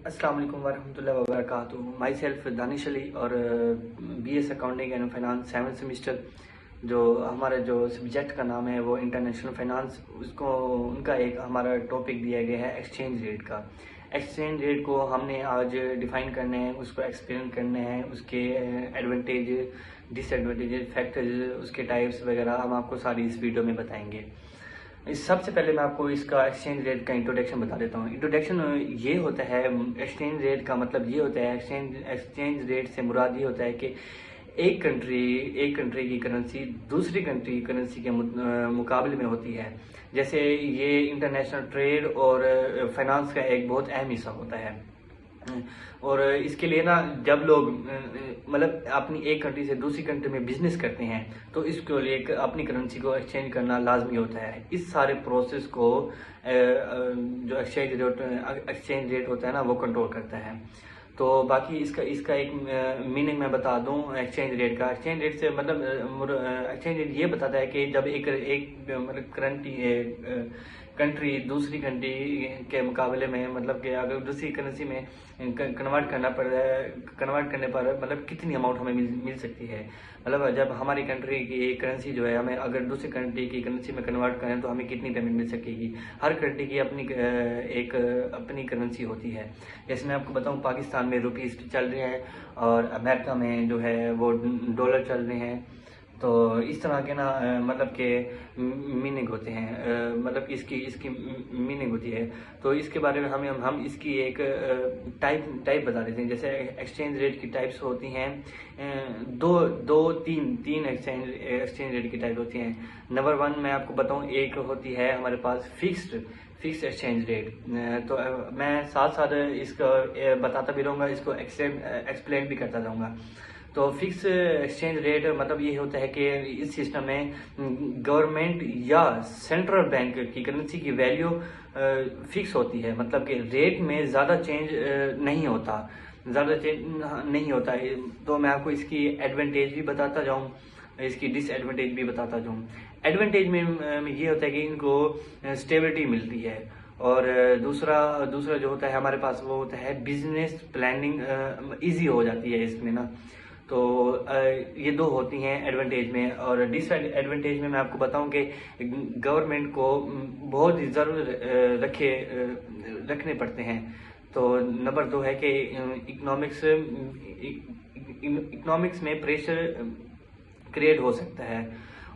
अस्सलाम वालेकुम वरहमतुल्लाहि वबरकातुहू। माई सेल्फ दानिश अली और BS accounting and finance 7th semester. जो हमारा जो सब्जेक्ट का नाम है वो इंटरनेशनल फाइनेंस, उसको उनका एक हमारा टॉपिक दिया गया है एक्सचेंज रेट का। एक्सचेंज रेट को हमने आज डिफ़ाइन करना है, उसको एक्सप्लेन करना है, उसके एडवांटेज, डिसएडवांटेज, फैक्टर्स, उसके टाइप्स वगैरह हम आपको सारी इस वीडियो में बताएंगे। सबसे पहले मैं आपको इसका एक्सचेंज रेट का इंट्रोडक्शन बता देता हूँ। इंट्रोडक्शन ये होता है, एक्सचेंज रेट का मतलब ये होता है, एक्सचेंज रेट से मुराद ये होता है कि एक कंट्री की करेंसी दूसरी कंट्री की करेंसी के मुकाबले में होती है। जैसे ये इंटरनेशनल ट्रेड और फाइनेंस का एक बहुत अहम हिस्सा होता है। और इसके लिए ना जब लोग मतलब अपनी एक कंट्री से दूसरी कंट्री में बिजनेस करते हैं तो इसके लिए अपनी करेंसी को एक्सचेंज करना लाजमी होता है। इस सारे प्रोसेस को जो एक्सचेंज रेट होता है ना वो कंट्रोल करता है। तो बाकी इसका एक मीनिंग मैं बता दूं एक्सचेंज रेट का। एक्सचेंज रेट से मतलब एक्सचेंज रेट ये बताता है कि जब एक मतलब कंट्री दूसरी कंट्री के मुकाबले में, मतलब कि अगर दूसरी करेंसी में कन्वर्ट करने पर मतलब कितनी अमाउंट हमें मिल सकती है। मतलब जब हमारी कंट्री की करेंसी जो है हमें अगर दूसरी कंट्री की करेंसी में कन्वर्ट करें तो हमें कितनी पेमेंट मिल सकेगी। हर कंट्री की अपनी करेंसी होती है। जैसे मैं आपको बताऊं, पाकिस्तान में रुपीस चल रहे हैं और अमेरिका में जो है वो डॉलर चल रहे हैं। तो इस तरह के ना मतलब के मीनिंग होते हैं, मतलब इसकी मीनिंग होती है। तो इसके बारे में हम इसकी एक टाइप बता देते हैं। जैसे एक्सचेंज रेट की टाइप्स होती हैं, तीन एक्सचेंज रेट की टाइप होती हैं। नंबर 1 मैं आपको बताऊं, एक होती है हमारे पास फिक्स्ड एक्सचेंज रेट। तो मैं साथ साथ इसको बताता भी रहूँगा, इसको एक्सप्लेन भी करता जाऊँगा। तो फिक्स एक्सचेंज रेट मतलब ये होता है कि इस सिस्टम में गवर्नमेंट या सेंट्रल बैंक की करेंसी की वैल्यू फिक्स होती है। मतलब कि रेट में ज़्यादा चेंज नहीं होता है। तो मैं आपको इसकी एडवांटेज भी बताता जाऊँ, इसकी डिसएडवांटेज भी बताता जाऊँ। एडवांटेज में ये होता है कि इनको स्टेबिलिटी मिलती है। और दूसरा जो होता है हमारे पास वो होता है बिजनेस प्लानिंग इजी हो जाती है इसमें ना। तो ये दो होती हैं एडवांटेज में। और डिसएडवांटेज में मैं आपको बताऊं कि गवर्नमेंट को बहुत ही ज़रूर रखने पड़ते हैं। तो नंबर 2 है कि इकोनॉमिक्स में प्रेशर क्रिएट हो सकता है।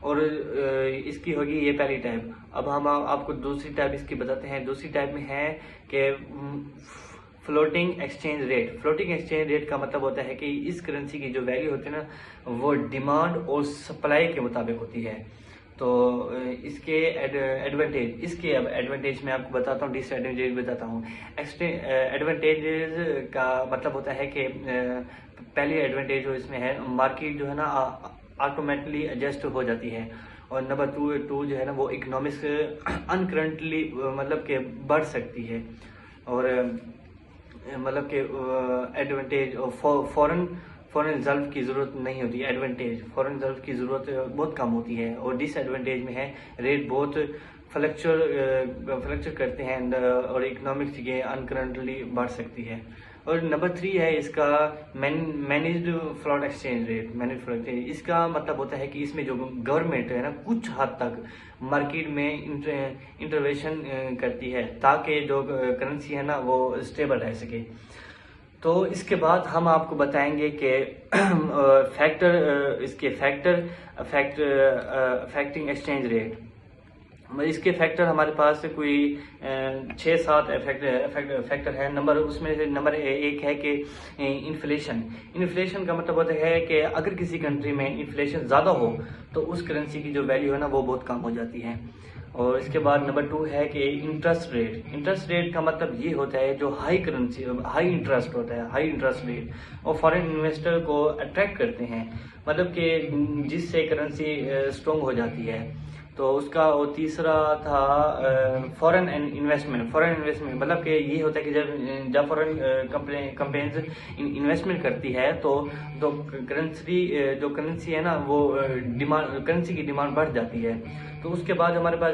और इसकी होगी ये पहली टाइप। अब हम आपको दूसरी टाइप इसकी बताते हैं। दूसरी टाइप में है कि फ्लोटिंग एक्सचेंज रेट का मतलब होता है कि इस करेंसी की जो वैल्यू होती है ना वो डिमांड और सप्लाई के मुताबिक होती है। तो इसके एडवांटेज मैं आपको बताता हूँ, डिसएडवांटेज बताता हूँ। एडवांटेज का मतलब होता है कि पहली एडवांटेज जो इसमें है, मार्केट जो है ना ऑटोमेटिकली एडजस्ट हो जाती है। और नंबर टू जो है ना वो इकोनॉमिक्स अनकरंटली मतलब के बढ़ सकती है। और मतलब कि एडवांटेज फॉरेन रिजर्व की ज़रूरत नहीं होती। एडवांटेज फॉरेन रिजर्व की ज़रूरत बहुत कम होती है। और डिसएडवांटेज में है रेट बहुत फ्लक्चर करते हैं और इकोनॉमिक्स ये अनकरंटली बढ़ सकती है। और नंबर 3 है इसका मैनेज्ड फ्लॉट एक्सचेंज रेट। इसका मतलब होता है कि इसमें जो गवर्नमेंट है ना कुछ हद तक मार्केट में इंटरवेंशन करती है ताकि जो करेंसी है ना वो स्टेबल रह सके। तो इसके बाद हम आपको बताएंगे कि फैक्टिंग एक्सचेंज रेट। इसके फैक्टर हमारे पास कोई 6-7 फैक्टर है। उसमें से नंबर 1 है कि इन्फ्लेशन का मतलब होता है कि अगर किसी कंट्री में इन्फ्लेशन ज़्यादा हो तो उस करेंसी की जो वैल्यू है ना वो बहुत कम हो जाती है। और इसके बाद नंबर 2 है कि इंटरेस्ट रेट का मतलब ये होता है जो हाई इंटरेस्ट होता है, हाई इंटरेस्ट रेट, और फॉरेन इन्वेस्टर को अट्रैक्ट करते हैं, मतलब कि जिससे करेंसी स्ट्रॉन्ग हो जाती है। तो उसका वो तीसरा था फॉरेन इन्वेस्टमेंट मतलब कि ये होता है कि जब फॉरेन कंपनीज इन्वेस्टमेंट करती है तो करेंसी है ना वो करेंसी की डिमांड बढ़ जाती है। तो उसके बाद हमारे पास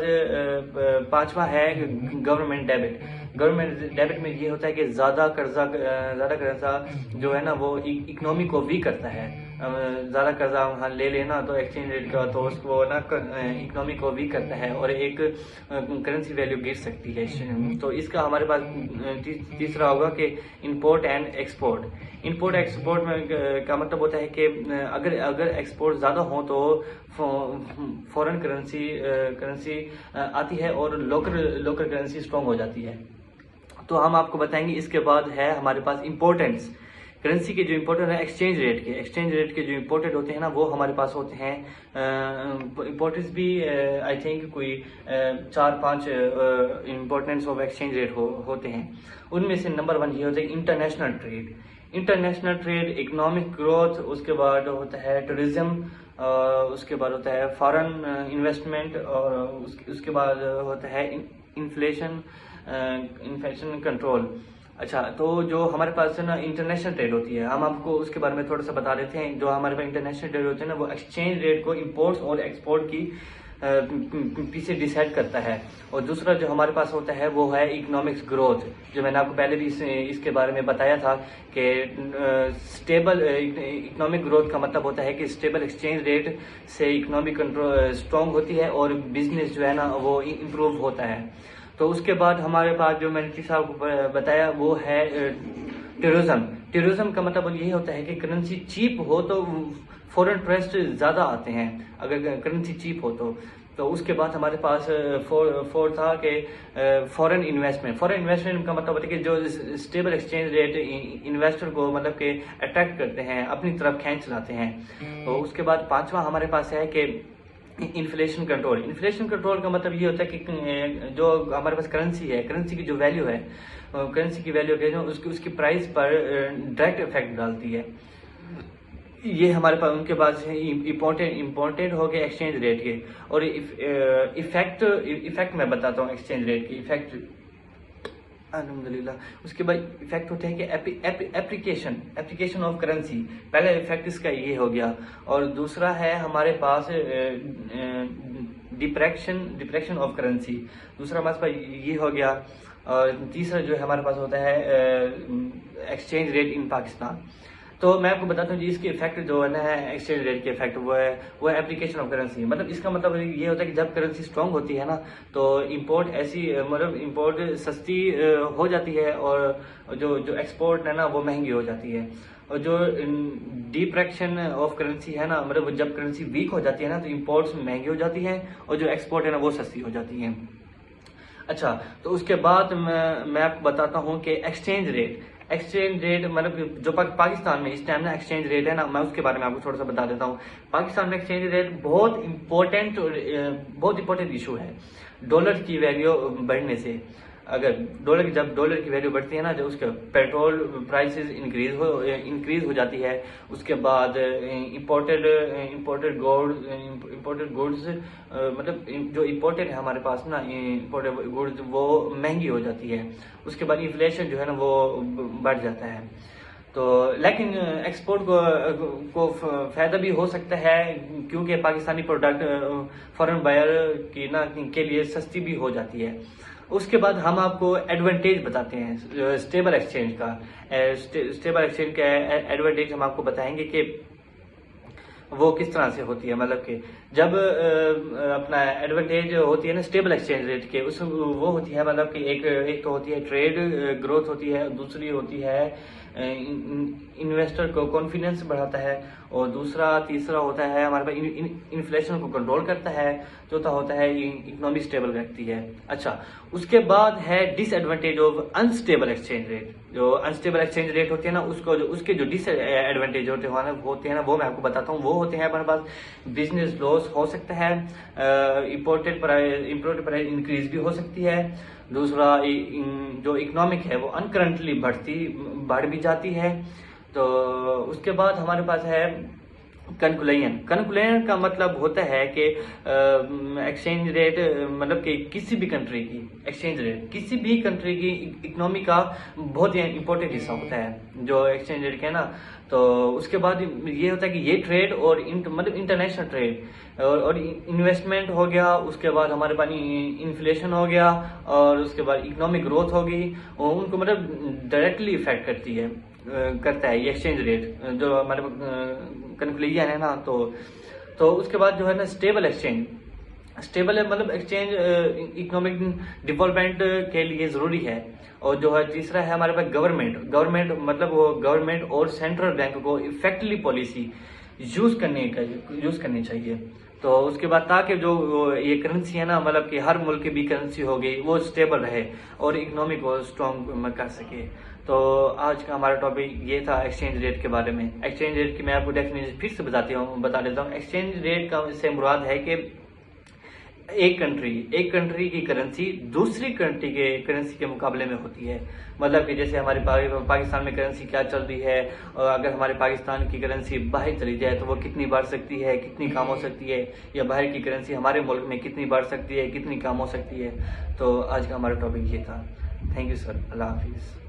5वां है गवर्नमेंट डेबिट। गवर्नमेंट डेबिट में ये होता है कि ज़्यादा कर्जा जो है ना वो इकोनॉमी को वीक करता है। ज़्यादा कर्जा हम ले लेना तो एक्सचेंज रेट का, तो उसको ना इकोनॉमी को वीक करता है और एक करेंसी वैल्यू गिर सकती है। तो इसका हमारे पास तीसरा होगा कि import and export. Import export में का मतलब होता है कि अगर एक्सपोर्ट ज़्यादा हो तो फॉरेन करेंसी आती है और लोकल करेंसी स्ट्रॉन्ग हो जाती है। तो हम आपको बताएंगे। इसके बाद है हमारे पास इम्पोर्टेंस। करेंसी के जो इम्पोर्टेंट है एक्सचेंज रेट के जो इम्पोर्टेंट होते हैं ना वो हमारे पास होते हैं। इम्पोर्टेंस भी आई थिंक कोई 4-5 इम्पोर्टेंस ऑफ एक्सचेंज रेट होते हैं। उनमें से नंबर 1 ये होता है इंटरनेशनल ट्रेड, इकोनॉमिक ग्रोथ, उसके बाद होता है टूरिज्म, उसके बाद होता है फॉरेन इन्वेस्टमेंट, और उसके बाद होता है इन्फ्लेशन कंट्रोल। अच्छा, तो जो हमारे पास है ना इंटरनेशनल ट्रेड होती है, हम आपको उसके बारे में थोड़ा सा बता देते हैं। जो हमारे पास इंटरनेशनल ट्रेड होते हैं ना वो एक्सचेंज रेट को इंपोर्ट्स और एक्सपोर्ट की पीछे डिसाइड करता है। और दूसरा जो हमारे पास होता है वो है इकोनॉमिक्स ग्रोथ, जो मैंने आपको पहले भी इसके बारे में बताया था कि स्टेबल इकोनॉमिक ग्रोथ का मतलब होता है कि स्टेबल एक्सचेंज रेट से इकोनॉमिक कंट्रोल स्ट्रॉन्ग होती है और बिजनेस जो है ना वो इम्प्रूव होता है। तो उसके बाद हमारे पास जो मैंने चीज़ आपको बताया वो है टेररिज्म का मतलब यही होता है कि करेंसी चीप हो तो फॉरेन टूरिस्ट ज़्यादा आते हैं, अगर करेंसी चीप हो तो उसके बाद हमारे पास फोर था कि फॉरेन इन्वेस्टमेंट का मतलब होता है कि जो स्टेबल एक्सचेंज रेट इन्वेस्टर को मतलब कि अट्रैक्ट करते हैं, अपनी तरफ खींच लाते हैं। तो उसके बाद 5वां हमारे पास है कि इन्फ्लेशन कंट्रोल का मतलब ये होता है कि जो हमारे पास करेंसी की जो वैल्यू है, करेंसी की वैल्यू जो उसकी प्राइस पर डायरेक्ट इफेक्ट डालती है। ये हमारे पास उनके पास इम्पोर्टेंट हो गए एक्सचेंज रेट के। और इफेक्ट मैं बताता हूँ एक्सचेंज रेट की इफेक्ट अल्हम्दुलिल्लाह। उसके बाद इफेक्ट होते हैं कि एप्लीकेशन ऑफ करेंसी। पहला इफेक्ट इसका ये हो गया। और दूसरा है हमारे पास डिप्रेक्शन ऑफ करेंसी, दूसरा हमारे पास ये हो गया। और तीसरा जो हमारे पास होता है एक्सचेंज रेट इन पाकिस्तान। तो मैं आपको बताता हूँ जी इसके इफेक्ट जो है ना एक्सचेंज रेट के इफेक्ट वो है एप्लीकेशन ऑफ करेंसी। मतलब इसका मतलब ये होता है कि जब करेंसी स्ट्रांग होती है ना तो इंपोर्ट सस्ती हो जाती है और जो एक्सपोर्ट है ना वो महंगी हो जाती है। और जो डिप्रेक्शन ऑफ करेंसी है ना, मतलब जब करेंसी वीक हो जाती है ना तो इंपोर्ट्स महंगी हो जाती है और जो एक्सपोर्ट है ना वो सस्ती हो जाती है। अच्छा, तो उसके बाद मैं आपको बताता हूँ कि एक्सचेंज रेट मतलब जो पाकिस्तान में इस टाइम ना एक्सचेंज रेट है ना, मैं उसके बारे में आपको थोड़ा सा बता देता हूँ। पाकिस्तान में एक्सचेंज रेट बहुत इंपॉर्टेंट इशू है। डॉलर की वैल्यू बढ़ने से, अगर जब डॉलर की वैल्यू बढ़ती है ना, जब उसके पेट्रोल प्राइसेस इंक्रीज हो जाती है, उसके बाद इम्पोर्टेड गुड्स मतलब जो इम्पोर्टेड है हमारे पास ना इम्पोर्टेड गुड्स वो महंगी हो जाती है। उसके बाद इन्फ्लेशन जो है ना वो बढ़ जाता है। तो लेकिन एक्सपोर्ट को फायदा भी हो सकता है क्योंकि पाकिस्तानी प्रोडक्ट फॉरेन बायर के लिए सस्ती भी हो जाती है। उसके बाद हम आपको एडवांटेज बताते हैं स्टेबल एक्सचेंज का। स्टेबल एक्सचेंज का एडवांटेज हम आपको बताएंगे कि वो किस तरह से होती है। मतलब कि जब अपना एडवांटेज होती है ना स्टेबल एक्सचेंज रेट के, उस वो होती है मतलब कि एक तो होती है ट्रेड ग्रोथ होती है, दूसरी होती है इन्वेस्टर को कॉन्फिडेंस बढ़ाता है, और तीसरा होता है हमारे पास इन्फ्लेशन को कंट्रोल करता है, चौथा होता है इकोनॉमी स्टेबल रखती है। अच्छा, उसके बाद है disadvantage of unstable exchange rate. जो अनस्टेबल एक्सचेंज रेट होती है ना उसके जो डिसएडवांटेज होते हैं ना वो मैं आपको बताता हूँ। वो होते हैं हमारे पास बिजनेस लॉस हो सकता है, इम्पोर्टेड प्राइस इंक्रीज भी हो सकती है। दूसरा जो इकोनॉमिक है वो अनकरंटली बढ़ भी जाती है। तो उसके बाद हमारे पास है कन्क्लूजन का मतलब होता है कि एक्सचेंज रेट मतलब कि किसी भी कंट्री की एक्सचेंज रेट किसी भी कंट्री की इकोनॉमी का बहुत ही इंपॉर्टेंट हिस्सा होता है। जो एक्सचेंज रेट के ना तो उसके बाद ये होता है कि ये ट्रेड और मतलब इंटरनेशनल ट्रेड और इन्वेस्टमेंट हो गया, उसके बाद हमारे पास इन्फ्लेशन हो गया, और उसके बाद इकोनॉमिक ग्रोथ होगी, और उनको मतलब डायरेक्टली इफेक्ट करता है ये एक्सचेंज रेट जो हमारे कंक्लूजन है ना। तो उसके बाद जो है ना स्टेबल है, मतलब एक्सचेंज इकोनॉमिक डेवलपमेंट के लिए जरूरी है। और जो है तीसरा है हमारे पास गवर्नमेंट मतलब वो गवर्नमेंट और सेंट्रल बैंक को इफेक्टिवली पॉलिसी यूज करनी चाहिए। तो उसके बाद ताकि जो ये करेंसी है ना, मतलब कि हर मुल्क की भी करेंसी हो गई वो स्टेबल रहे और इकोनॉमी को स्ट्रॉन्ग कर सके। तो आज का हमारा टॉपिक ये था एक्सचेंज रेट के बारे में। एक्सचेंज रेट की मैं आपको डेफिनेशन फिर से बता देता हूँ। एक्सचेंज रेट का इससे मुराद है कि एक कंट्री की करेंसी दूसरी कंट्री के करेंसी के मुकाबले में होती है। मतलब कि जैसे हमारे पाकिस्तान में करेंसी क्या चल रही है, और अगर हमारे पाकिस्तान की करेंसी बाहर चली जाए तो वो कितनी बढ़ सकती है, कितनी कम हो सकती है, या बाहर की करेंसी हमारे मुल्क में कितनी बढ़ सकती है, कितनी कम हो सकती है। तो आज का हमारा टॉपिक ये था। थैंक यू सर, अल्लाह हाफिज़।